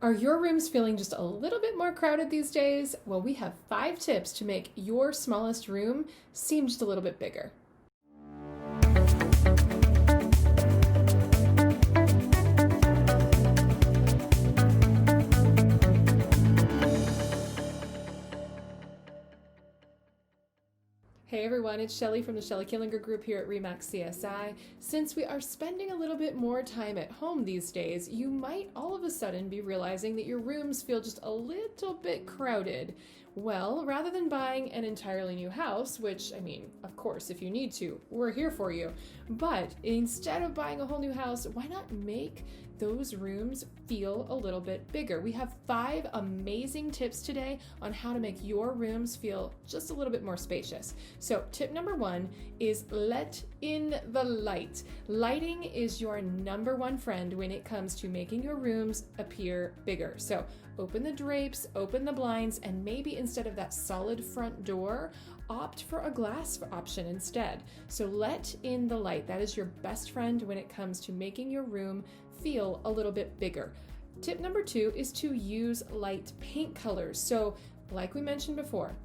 Are your rooms feeling just a little bit more crowded these days? Well, we have 5 tips to make your smallest room seem just a little bit bigger. Hey everyone, it's Shelly from the Shelly Killinger group here at Remax CSI. Since we are spending a little bit more time at home these days, you might all of a sudden be realizing that your rooms feel just a little bit crowded. Well, rather than buying an entirely new house, which, I mean, of course, if you need to, we're here for you. But instead of buying a whole new house, why not make those rooms feel a little bit bigger? We have 5 amazing tips today on how to make your rooms feel just a little bit more spacious. So tip number 1 is let in the light. Lighting is your number 1 friend when it comes to making your rooms appear bigger. So open the drapes, open the blinds, and maybe instead of that solid front door, opt for a glass option instead. So let in the light. That is your best friend when it comes to making your room feel a little bit bigger. Tip number 2 is to use light paint colors. So like we mentioned before,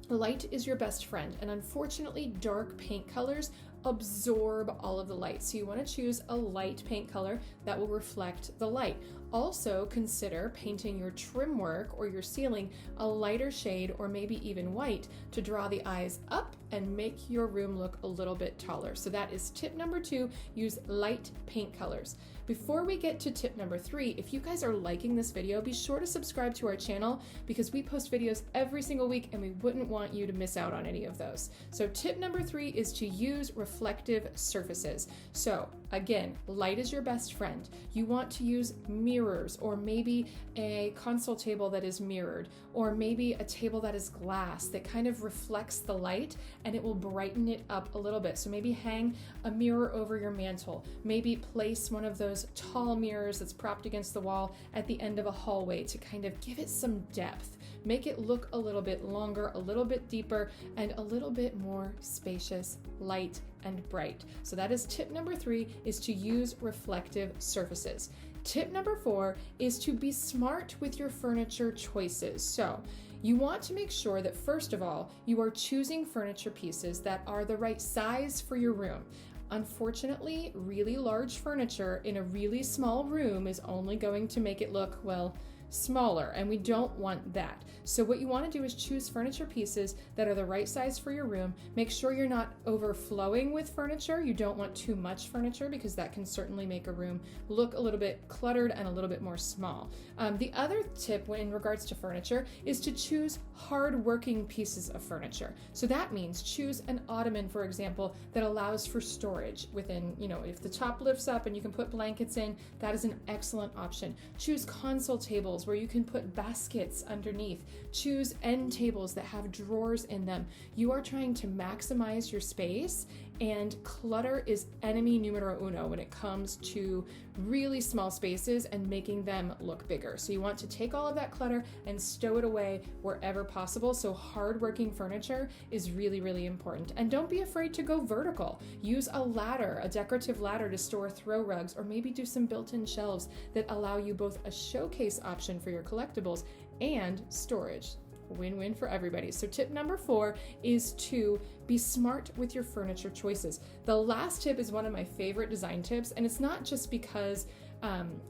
light is your best friend, and unfortunately dark paint colors absorb all of the light. So you want to choose a light paint color that will reflect the light. Also consider painting your trim work or your ceiling a lighter shade or maybe even white to draw the eyes up and make your room look a little bit taller. So that is tip number 2, use light paint colors. Before we get to tip number 3, if you guys are liking this video, be sure to subscribe to our channel because we post videos every single week and we wouldn't want you to miss out on any of those. So tip number 3 is to use reflective surfaces. So again, light is your best friend. You want to use mirrors or maybe a console table that is mirrored or maybe a table that is glass that kind of reflects the light and it will brighten it up a little bit. So maybe hang a mirror over your mantle. Maybe place one of those tall mirrors that's propped against the wall at the end of a hallway to kind of give it some depth. Make it look a little bit longer, a little bit deeper, and a little bit more spacious, light, and bright. So that is tip number 3, is to use reflective surfaces. Tip number 4 is to be smart with your furniture choices. So you want to make sure that first of all, you are choosing furniture pieces that are the right size for your room. Unfortunately, really large furniture in a really small room is only going to make it look, well, smaller, and we don't want that. So what you want to do is choose furniture pieces that are the right size for your room. Make sure you're not overflowing with furniture. You don't want too much furniture because that can certainly make a room look a little bit cluttered and a little bit more small. The other tip in regards to furniture is to choose hardworking pieces of furniture. So that means choose an ottoman, for example, that allows for storage within, if the top lifts up and you can put blankets in, that is an excellent option. Choose console tables where you can put baskets underneath. Choose end tables that have drawers in them. You are trying to maximize your space, and clutter is enemy numero uno when it comes to really small spaces and making them look bigger. So you want to take all of that clutter and stow it away wherever possible. So hardworking furniture is really, really important. And don't be afraid to go vertical. Use a ladder, a decorative ladder to store throw rugs, or maybe do some built-in shelves that allow you both a showcase option for your collectibles and storage. Win-win for everybody. So tip number 4 is to be smart with your furniture choices. The last tip is one of my favorite design tips, and it's not just because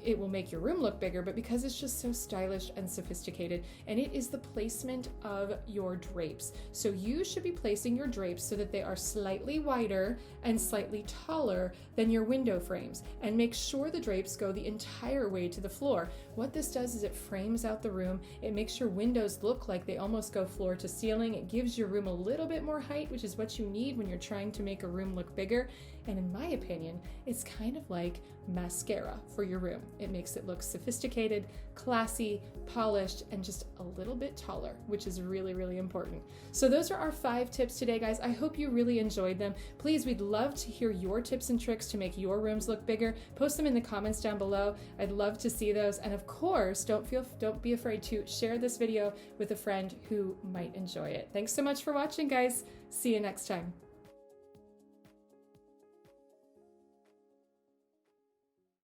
it will make your room look bigger, but because it's just so stylish and sophisticated, and it is the placement of your drapes. So you should be placing your drapes so that they are slightly wider and slightly taller than your window frames, and make sure the drapes go the entire way to the floor. What this does is it frames out the room. It makes your windows look like they almost go floor to ceiling. It gives your room a little bit more height, which is what you need when you're trying to make a room look bigger. And in my opinion, it's kind of like mascara for your room. It makes it look sophisticated, classy, polished, and just a little bit taller, which is really, really important. So those are our 5 tips today, guys. I hope you really enjoyed them. Please, we'd love to hear your tips and tricks to make your rooms look bigger. Post them in the comments down below. I'd love to see those. And of course, don't be afraid to share this video with a friend who might enjoy it. Thanks so much for watching, guys. See you next time.